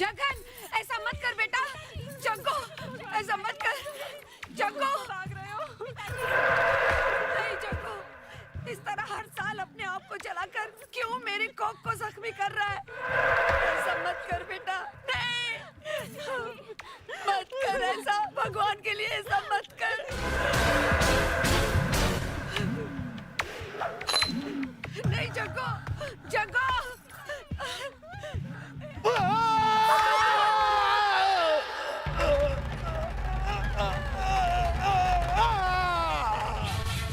जगन, ऐसा मत कर बेटा। जग्गू, ऐसा मत कर। जग्गू, भाग रहे हो? नहीं जग्गू, इस तरह हर साल अपने आप को जलाकर क्यों मेरी कोक को जख्मी कर रहा है? ऐसा मत कर बेटा, नहीं, मत कर ऐसा, भगवान के लिए ऐसा मत कर। नहीं जग्गू, जग्गू।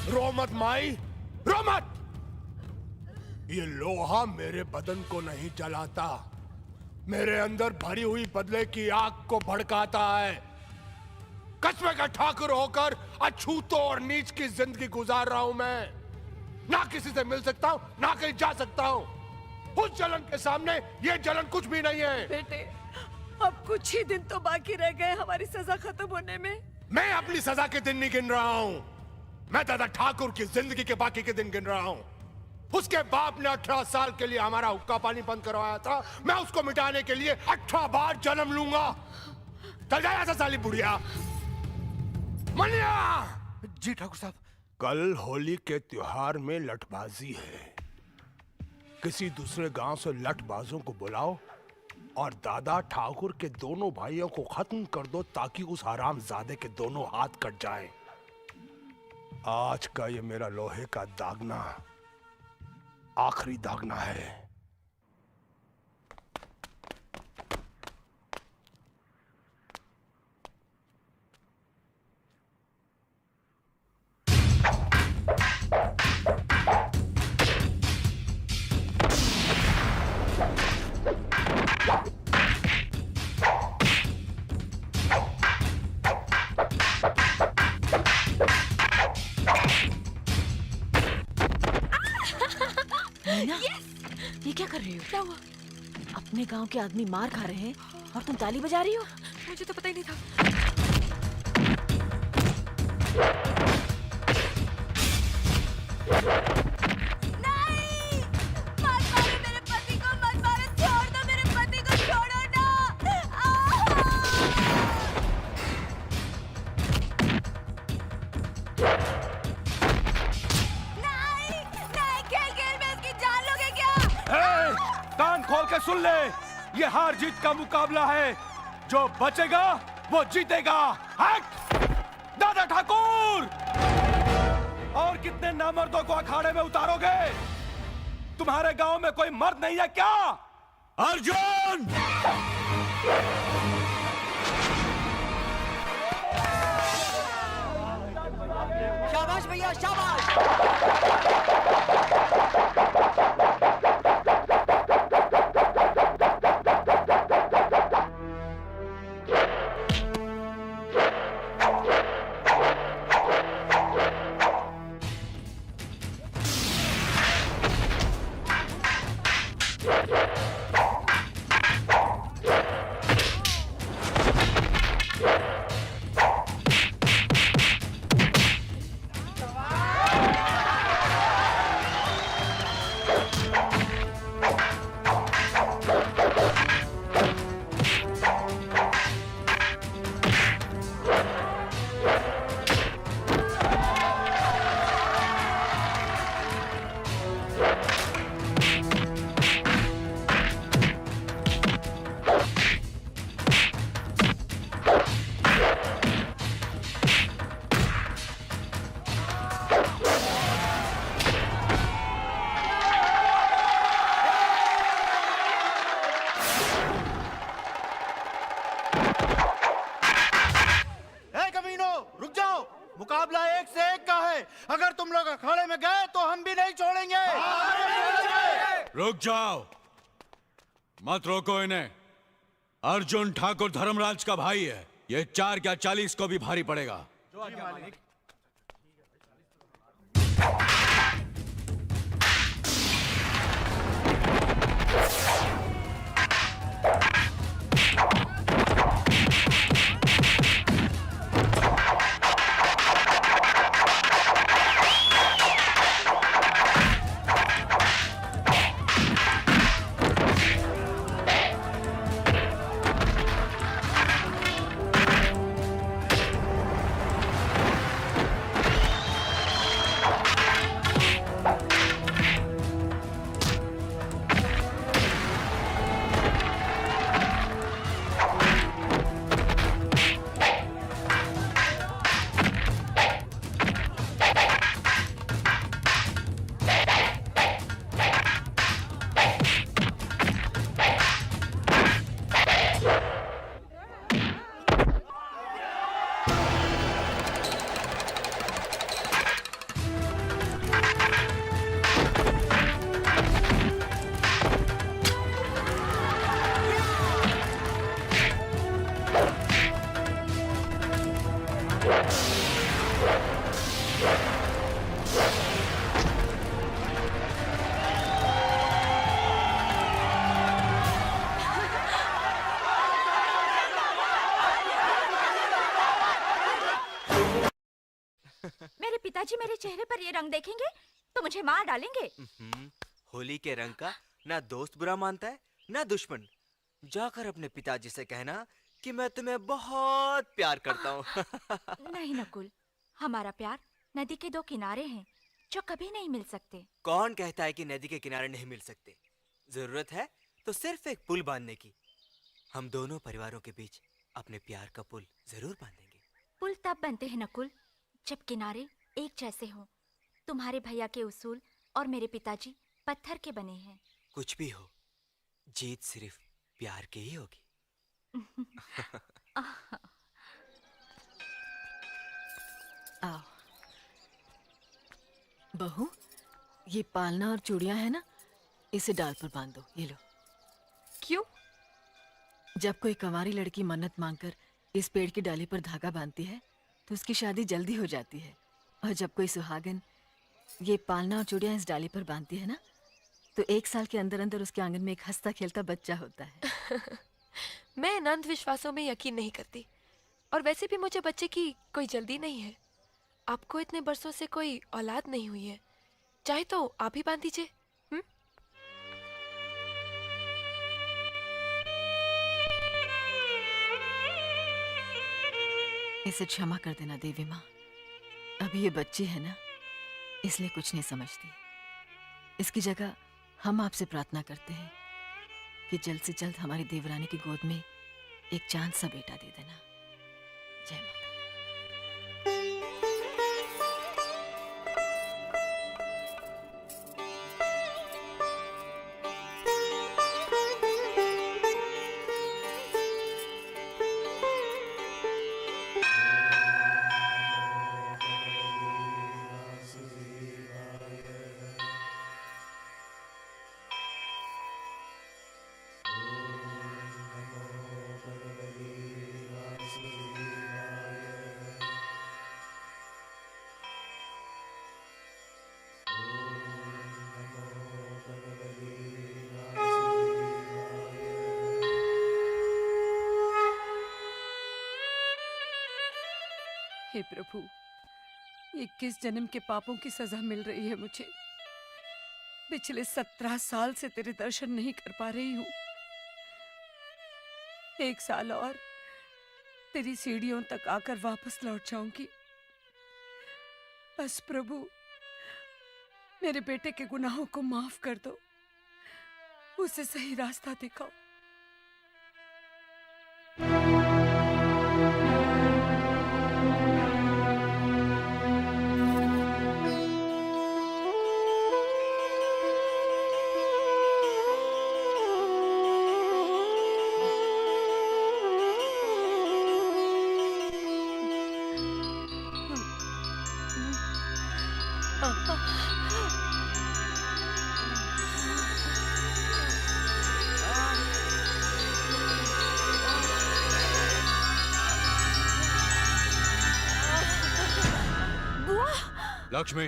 रो मत माई, रो मत। ये लोहा मेरे बदन को नहीं जलाता, मेरे अंदर भरी हुई बदले की आग को भड़काता है। कस्बे का ठाकुर होकर अछूतों और नीच की जिंदगी गुजार रहा हूं मैं। ना किसी से मिल सकता हूं, ना कहीं जा सकता हूं। उस जलन के सामने ये जलन कुछ भी नहीं है। बेटे, अब कुछ ही दिन तो बाकी रह गए हमारी सजा खत्म होने में। मैं अपनी सजा के दिन नहीं गिन रहा हूं, मैं दादा ठाकुर की जिंदगी के बाकी के दिन गिन रहा हूं। उसके बाप ने 18 साल के लिए हमारा हुक्का पानी बंद करवाया था, मैं उसको मिटाने के लिए 18 बार जन्म लूंगा। चल जाए ऐसा साली बुढ़िया। मनिया जी ठाकुर साहब। कल होली के त्योहार में लठबाजी है। किसी दूसरे गांव से लठबाजों को बुलाओ और दादा ठाकुर के दोनों भाइयों को खत्म कर दो ताकि उस हरामजादे के दोनों हाथ कट जाएं। आज का ये मेरा लोहे का दागना आखिरी दागना है। ये क्या कर रही हो? क्या हुआ? अपने गांव के आदमी मार खा रहे हैं और तुम ताली बजा रही हो? मुझे तो पता ही नहीं था। नहीं! मत मारो मेरे पति को, मत मारो, छोड़ दो मेरे पति को, छोड़ो ना। नहीं, नहीं, खेल में इसकी जान लोगे क्या? कान खोल के सुन ले, ये हार जीत का मुकाबला है। जो बचेगा वो जीतेगा। हट! दादा ठाकुर! और कितने नामर्दों को अखाड़े में उतारोगे? तुम्हारे गांव में कोई मर्द नहीं है क्या? अर्जुन! शाबाश भैया, शाबाश। मुकाबला एक से एक का है। अगर तुम लोग अखाड़े में गए तो हम भी नहीं छोड़ेंगे। रुक जाओ, मत रोको इन्हें। अर्जुन ठाकुर धर्मराज का भाई है, ये 4 क्या 40 को भी भारी पड़ेगा। चेहरे पर ये रंग देखेंगे तो मुझे मार डालेंगे। होली के रंग का ना दोस्त बुरा मानता है ना दुश्मन। जाकर अपने पिताजी से कहना कि मैं तुम्हें बहुत प्यार करता हूँ। नहीं नकुल, हमारा प्यार नदी के दो किनारे हैं जो कभी नहीं मिल सकते। कौन कहता है कि नदी के किनारे नहीं मिल सकते? जरूरत है तो सिर्फ एक पुल बांधने की। हम दोनों परिवारों के बीच अपने प्यार का पुल जरूर बांधेंगे। पुल तब बनते हैं नकुल जब किनारे एक जैसे हों। तुम्हारे भैया के उसूल और मेरे पिताजी पत्थर के बने हैं। कुछ भी हो, जीत सिर्फ प्यार की ही होगी। आओ बहू, ये पालना और चूड़ियां है ना, इसे डाल पर बांध दो। ये लो। क्यों? जब कोई कंवारी लड़की मन्नत मांगकर इस पेड़ की डाली पर धागा बांधती है तो उसकी शादी जल्दी हो जाती है। और जब कोई सुहागन ये पालना और चूड़ियां इस डाली पर बांधती है ना, तो 1 साल के अंदर अंदर उसके आंगन में एक हंसता खेलता बच्चा होता है। मैं इन अंधविश्वासों में यकीन नहीं करती, और वैसे भी मुझे बच्चे की कोई जल्दी नहीं है। आपको इतने बरसों से कोई औलाद नहीं हुई है, चाहे तो आप ही बांध दीजिए। इसे क्षमा कर देना देवी माँ। अभी ये बच्ची है ना, इसलिए कुछ नहीं समझती। इसकी जगह हम आपसे प्रार्थना करते हैं कि जल्द से जल्द हमारी देवरानी की गोद में एक चांद सा बेटा दे देना। जय माता। हे प्रभु, 21 जन्म के पापों की सजा मिल रही है मुझे। पिछले 17 साल से तेरे दर्शन नहीं कर पा रही हूँ। 1 साल और तेरी सीढ़ियों तक आकर वापस लौट जाऊंगी। बस प्रभु, मेरे बेटे के गुनाहों को माफ कर दो, उसे सही रास्ता दिखाओ। लक्ष्मी,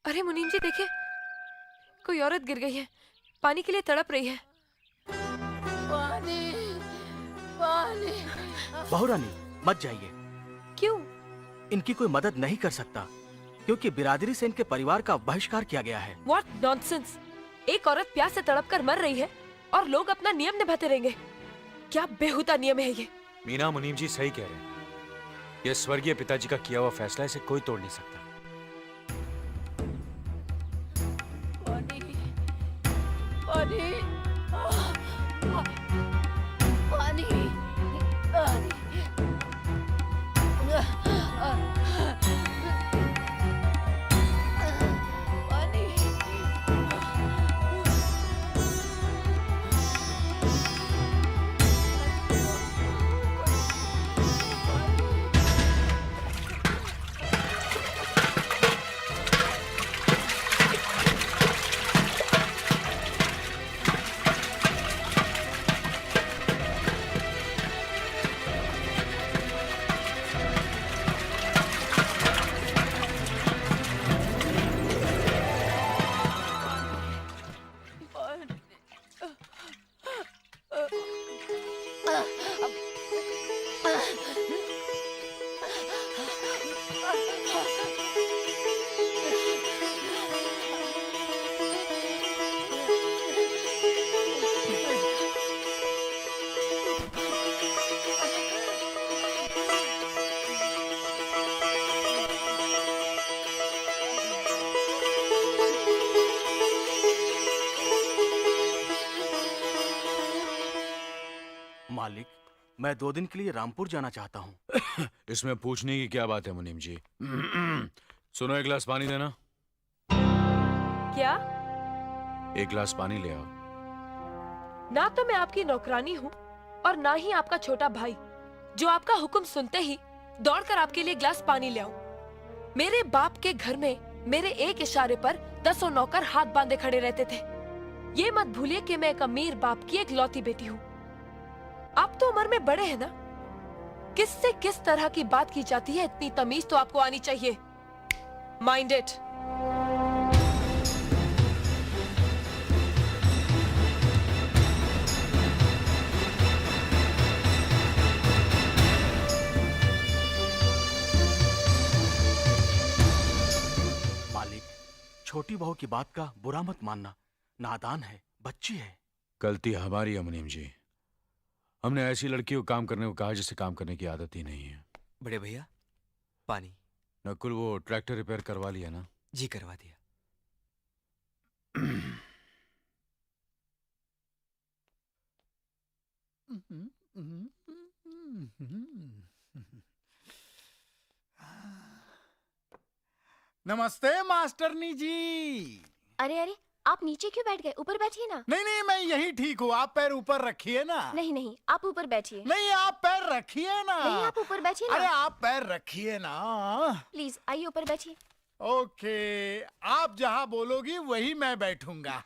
अरे मुनीम जी देखिए, कोई औरत गिर गई है, पानी के लिए तड़प रही है। पानी, पानी। बहुरानी मत जाइए। क्यों? इनकी कोई मदद नहीं कर सकता क्योंकि बिरादरी से इनके परिवार का बहिष्कार किया गया है। What nonsense! एक औरत प्यास से तड़प कर मर रही है और लोग अपना नियम निभाते रहेंगे। क्या बेहुदा नियम है ये। मीना मुनीम जी सही कह रहे हैं। ये स्वर्गीय पिताजी का किया हुआ फैसला, इसे कोई तोड़ नहीं सकता। पानी पानी पानी मालिक, मैं 2 दिन के लिए रामपुर जाना चाहता हूँ। इसमें पूछने की क्या बात है मुनीम जी? सुनो, एक गिलास पानी देना। क्या? एक गिलास पानी ले आओ। ना तो मैं आपकी नौकरानी हूँ और ना ही आपका छोटा भाई, जो आपका हुक्म सुनते ही दौड़कर आपके लिए गिलास पानी ले आऊं। मेरे बाप के घर में मेरे एक इशारे पर 10 नौकर हाथ बांधे खड़े रहते थे। ये मत भूलिए कि मैं एक अमीर बाप की एक लौती बेटी हूँ। आप तो उम्र में बड़े हैं ना, किससे किस तरह की बात की जाती है इतनी तमीज तो आपको आनी चाहिए। Mind it. मालिक, छोटी बहू की बात का बुरा मत मानना। नादान है, बच्ची है। गलती हमारी है मुनीम जी। हमने ऐसी लड़की को काम करने को कहा जिसे काम करने की आदत ही नहीं है। बड़े भैया, पानी। नकुल, वो ट्रैक्टर रिपेयर करवा लिया ना? जी करवा दिया। नमस्ते मास्टरनी जी। अरे अरे, आप नीचे क्यों बैठ गए? ऊपर बैठिए ना। नहीं नहीं, मैं यही ठीक हूँ। आप पैर ऊपर रखिए ना। नहीं नहीं, आप ऊपर बैठिए। नहीं, आप पैर रखिए ना। नहीं, आप ऊपर बैठिए अरे ना। आप पैर रखिए ना। प्लीज आइए ऊपर बैठिए। ओके, आप जहाँ बोलोगी वही मैं बैठूंगा।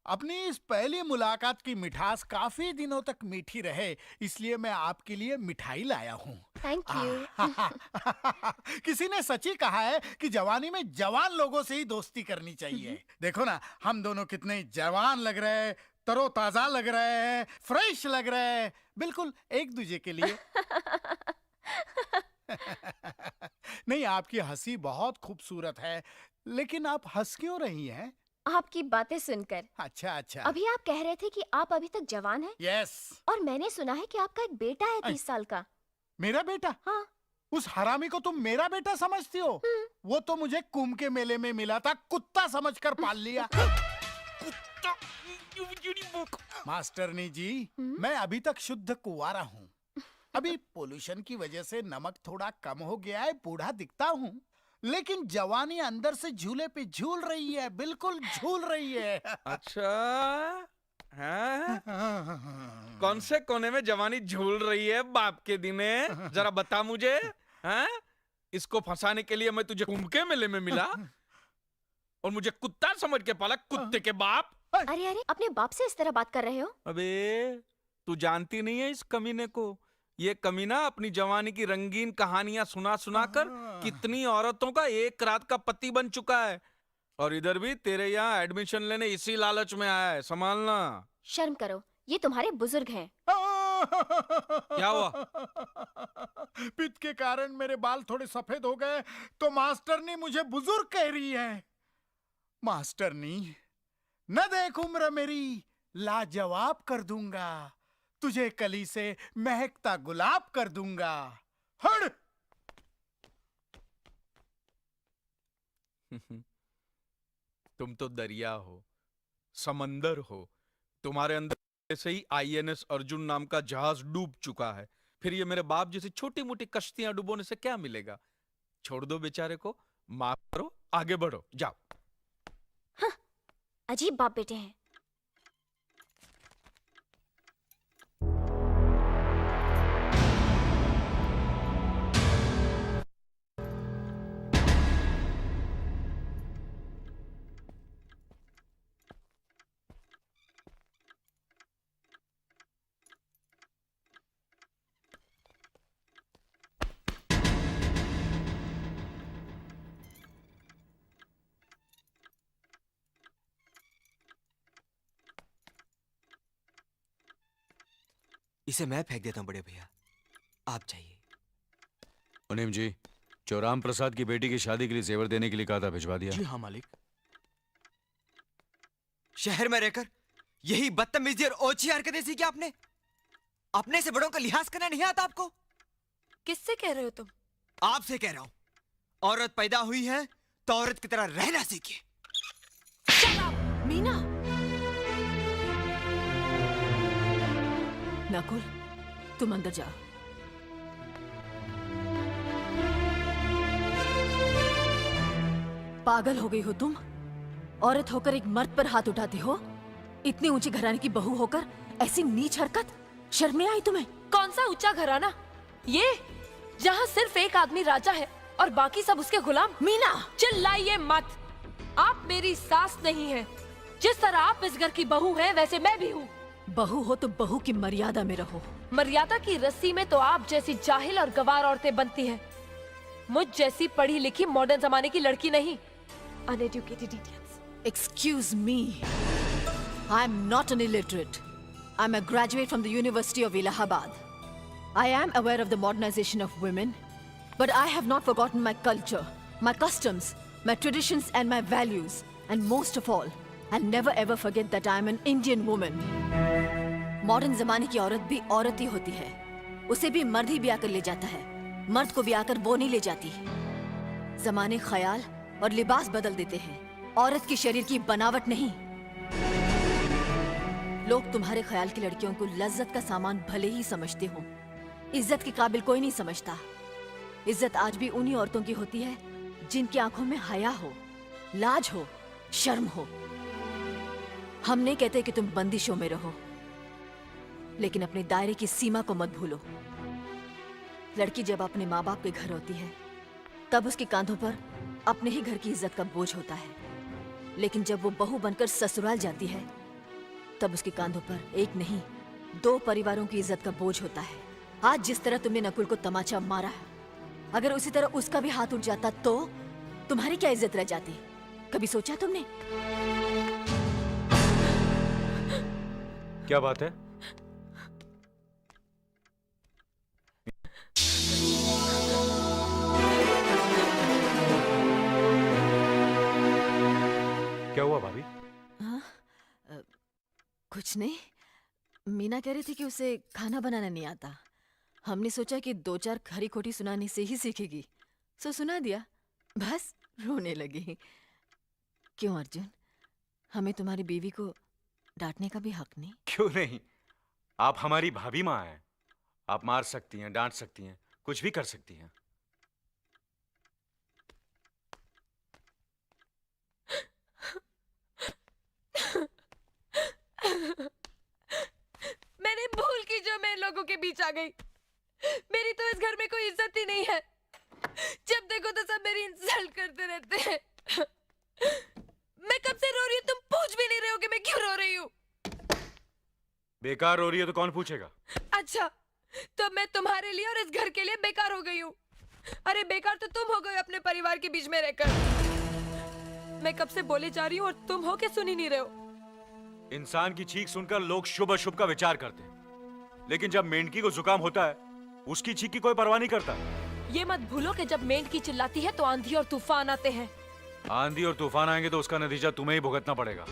अपनी इस पहली मुलाकात की मिठास काफी दिनों तक मीठी रहे, इसलिए मैं आपके लिए मिठाई लाया हूँ। Thank you. किसी ने सच ही कहा है कि जवानी में जवान लोगों से ही दोस्ती करनी चाहिए। देखो ना, हम दोनों कितने जवान लग रहे हैं, तरोताजा लग रहे हैं, फ्रेश लग रहे हैं, बिल्कुल एक दूजे के लिए। नहीं, आपकी हंसी बहुत खूबसूरत है, लेकिन आप हंस क्यों रही हैं? आपकी बातें सुनकर। अच्छा अच्छा। अभी आप कह रहे थे कि आप अभी तक जवान हैं। यस। और मैंने सुना है कि आपका एक बेटा है 30 साल का। मेरा बेटा? हाँ। उस हरामी को तुम मेरा बेटा समझती हो? वो तो मुझे कुंभ के मेले में मिला था, कुत्ता समझकर पाल लिया। मास्टरनी जी, मैं अभी तक शुद्ध कुंवारा हूँ। अभी पोल्यूशन की वजह से नमक थोड़ा कम हो गया है, बूढ़ा दिखता हूँ, लेकिन जवानी अंदर से झूले पे झूल रही है, बिल्कुल झूल रही है। अच्छा, हाँ? कौन से कोने में जवानी झूल रही है बाप के दिने? जरा बता मुझे। हाँ? इसको फंसाने के लिए मैं तुझे कुंभ के मेले में मिला और मुझे कुत्ता समझ के पाला, कुत्ते के बाप। अरे अरे, अपने बाप से इस तरह बात कर रहे हो? अबे, तू जानती नहीं है इस कमीने को। ये कमीना अपनी जवानी की रंगीन कहानियां सुना सुना कर कितनी औरतों का एक रात का पति बन चुका है, और इधर भी तेरे यहाँ एडमिशन लेने इसी लालच में आया है। संभालना। शर्म करो, ये तुम्हारे बुजुर्ग हैं। क्या हुआ? पित्त के कारण मेरे बाल थोड़े सफेद हो गए, तो मास्टरनी मुझे बुजुर्ग कह रही है। मास्टरनी, न देख उम्र मेरी लाजवाब कर दूंगा, तुझे कली से महकता गुलाब कर दूंगा। हट! तुम तो दरिया हो, समंदर हो, तुम्हारे अंदर से ही आईएनएस अर्जुन नाम का जहाज डूब चुका है। फिर ये मेरे बाप जैसी छोटी मोटी कश्तियां डुबोने से क्या मिलेगा? छोड़ दो बेचारे को, माफ करो, आगे बढ़ो, जाओ। हाँ, अजीब बाप बेटे हैं। इसे मैं फेंक देता हूँ बड़े भैया, आप जाइए। मुनीम जी, चौराम प्रसाद की बेटी की शादी के लिए जेवर देने के लिए कहा था, भिजवा दिया? जी हाँ मालिक। शहर में रहकर यही बदतमीजी और ओछी हरकतें सीखी आपने? अपने से बड़ों का लिहाज करना नहीं आता आपको? किससे कह रहे हो तुम? आपसे कह रहा हूं। औरत पैदा हुई है तो औरत की तरह रहना सीखिए। मीना! नकुल, तुम अंदर जाओ। पागल हो गई हो तुम? औरत होकर एक मर्द पर हाथ उठाती हो? इतनी ऊंची घराने की बहू होकर ऐसी नीच हरकत, शर्म नहीं आई तुम्हें? कौन सा ऊंचा घराना? ये जहाँ सिर्फ एक आदमी राजा है और बाकी सब उसके गुलाम। मीना! चिल्लाइए मत। आप मेरी सास नहीं है। जिस तरह आप इस घर की बहू हैं, वैसे मैं भी हूँ। बहू हो तो बहू की मर्यादा में रहो। मर्यादा की रस्सी में तो आप जैसी जाहिल और गवार औरतें बनती हैं। मुझ जैसी पढ़ी लिखी मॉडर्न जमाने की लड़की नहीं। Uneducated idiots. Excuse me. I am not an illiterate. I am a graduate from the University of Allahabad. I am aware of the modernization of women, but I have not forgotten my culture, my customs, my traditions and my values. And most of all, I'll never ever forget that I am an Indian woman. Modern जमाने की औरत भी औरत ही होती है। उसे भी मर्द ही ब्याह कर ले जाता है, मर्द को ब्याह कर वो नहीं ले जाती। जमाने ख्याल और लिबास बदल देते हैं, औरत की शरीर की बनावट नहीं। लोग तुम्हारे ख्याल की लड़कियों को लज्जत का सामान भले ही समझते हो, इज्जत के काबिल कोई नहीं समझता। इज्जत आज भी उन्हीं औरतों की होती है जिनकी आंखों में हया हो, लाज हो, शर्म हो। हम नहीं कहते कि तुम बंदिशों में रहो, लेकिन अपने दायरे की सीमा को मत भूलो। लड़की जब अपने माँ बाप के घर होती है, तब उसके कांधों पर अपने ही घर की इज्जत का बोझ होता है। लेकिन जब वो बहू बनकर ससुराल जाती है, तब उसके कांधों पर एक नहीं, 2 परिवारों की इज्जत का बोझ होता है। आज जिस तरह तुमने नकुल को तमाचा मारा है, अगर उसी तरह उसका भी हाथ उठ जाता तो तुम्हारी क्या इज्जत रह जाती? कभी सोचा तुमने? क्या बात है? क्या हुआ भाभी? कुछ नहीं। मीना कह रही थी कि उसे खाना बनाना नहीं आता। हमने सोचा कि 2-4 खरी खोटी सुनाने से ही सीखेगी, सो सुना दिया। बस रोने लगी। क्यों अर्जुन, हमें तुम्हारी बीवी को डांटने का भी हक नहीं? क्यों नहीं, आप हमारी भाभी माँ हैं। आप मार सकती हैं, डांट सकती हैं, कुछ भी कर सकती हैं। मैंने भूल की जो मैं लोगों के बीच आ गई। मेरी तो इस घर में कोई इज्जत ही नहीं है। जब देखो तो सब मेरी इंसल्ट करते रहते हैं। मैं कब से रो रही हूँ, तुम पूछ भी नहीं रहे हो कि मैं क्यों रो रही हूँ। बेकार रो रही है तो कौन पूछेगा? अच्छा, तो मैं तुम्हारे लिए और इस घर के लिए बेकार हो गई हूँ। अरे बेकार तो तुम हो गए अपने परिवार के बीच में रहकर। मैं कब से बोले जा रही हूँ और तुम हो के सुन ही नहीं रहे हो। इंसान की चीख सुनकर लोग शुभ अशुभ का विचार करते हैं, लेकिन जब मेंढकी को जुकाम होता है, उसकी चीख की कोई परवाह नहीं करता। ये मत भूलो कि जब मेंढकी चिल्लाती है तो आंधी और तूफान आते हैं। आंधी और तूफान आएंगे तो उसका नतीजा तुम्हें ही भुगतना पड़ेगा।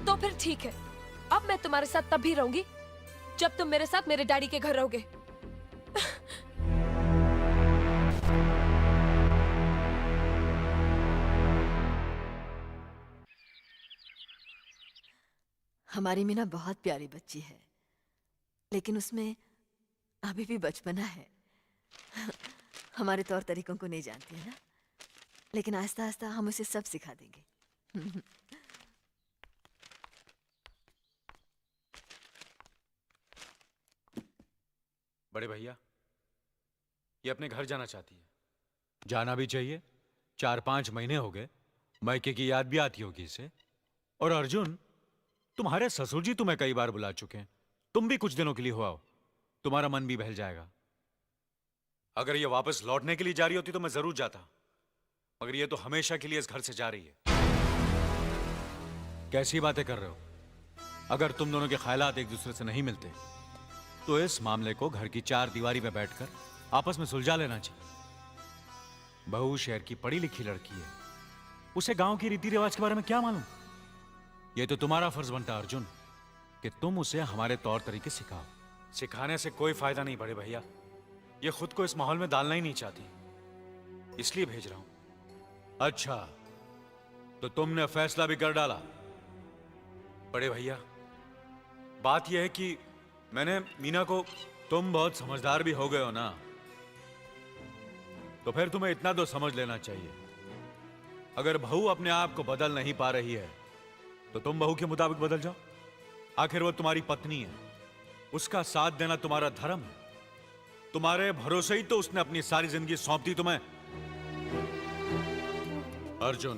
तो फिर ठीक है, अब मैं तुम्हारे साथ तब भी रहूंगी जब तुम मेरे साथ मेरे डैडी के घर रहोगे। हमारी मीना बहुत प्यारी बच्ची है, लेकिन उसमें अभी भी बचपना है। हमारे तौर तरीकों को नहीं जानती है ना, लेकिन आहिस्ता आहिस्ता हम उसे सब सिखा देंगे। बड़े भैया, ये अपने घर जाना चाहती है। जाना भी चाहिए, 4-5 महीने हो गए, मायके की याद भी आती होगी इसे। और अर्जुन, तुम्हारे ससुर जी तुम्हें कई बार बुला चुके हैं, तुम भी कुछ दिनों के लिए हो आओ, तुम्हारा मन भी बहल जाएगा। अगर ये वापस लौटने के लिए जा रही होती तो मैं जरूर जाता, मगर ये तो हमेशा के लिए इस घर से जा रही है। कैसी बातें कर रहे हो? अगर तुम दोनों के ख्यालात एक दूसरे से नहीं मिलते तो इस मामले को घर की 4 दीवारी में बैठकर आपस में सुलझा लेना चाहिए। बहू शहर की पढ़ी लिखी लड़की है, उसे गांव की रीति रिवाज के बारे में क्या मालूम? यह तो तुम्हारा फर्ज बनता है अर्जुन कि तुम उसे हमारे तौर तरीके सिखाओ। सिखाने से कोई फायदा नहीं बड़े भैया, ये खुद को इस माहौल में डालना ही नहीं चाहती, इसलिए भेज रहा हूं। अच्छा, तो तुमने फैसला भी कर डाला? बड़े भैया, बात यह है कि मैंने मीना को, तुम बहुत समझदार भी हो गए हो ना, तो फिर तुम्हें इतना तो समझ लेना चाहिए, अगर बहू अपने आप को बदल नहीं पा रही है तो तुम बहू के मुताबिक बदल जाओ। आखिर वो तुम्हारी पत्नी है, उसका साथ देना तुम्हारा धर्म है। तुम्हारे भरोसे ही तो उसने अपनी सारी जिंदगी सौंप दी तुम्हें। अर्जुन,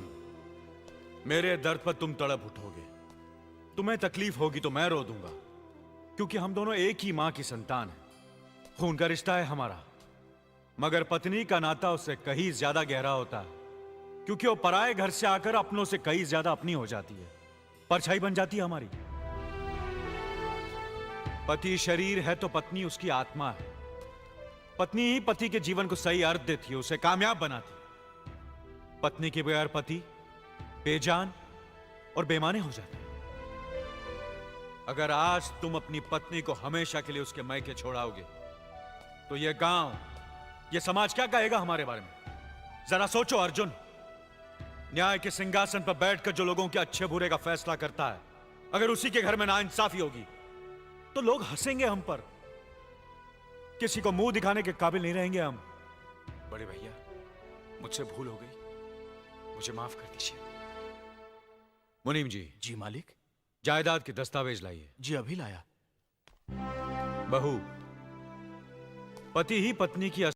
मेरे दर्द पर तुम तड़प उठोगे, तुम्हें तकलीफ होगी तो मैं रो दूंगा, क्योंकि हम दोनों एक ही मां की संतान हैं, खून का रिश्ता है हमारा। मगर पत्नी का नाता उससे कहीं ज्यादा गहरा होता है, क्योंकि वो पराए घर से आकर अपनों से कहीं ज्यादा अपनी हो जाती है, परछाई बन जाती है हमारी। पति शरीर है तो पत्नी उसकी आत्मा है। पत्नी ही पति के जीवन को सही अर्थ देती है, उसे कामयाब बनाती है। पत्नी के बगैर पति बेजान और बेमाने हो जाते हैं। अगर आज तुम अपनी पत्नी को हमेशा के लिए उसके मायके छोड़ाओगे तो यह गांव, यह समाज क्या कहेगा हमारे बारे में? जरा सोचो अर्जुन, न्याय के सिंहासन पर बैठकर जो लोगों के अच्छे बुरे का फैसला करता है, अगर उसी के घर में नाइंसाफी होगी तो लोग हंसेंगे हम पर, किसी को मुंह दिखाने के काबिल नहीं रहेंगे हम। बड़े भैया, मुझसे भूल हो गई, मुझे माफ कर दीजिए। मुनीम जी। जी मालिक। जायदाद के दस्तावेज लाइए। जी अभी लाया। बहू, पति ही पत्नी की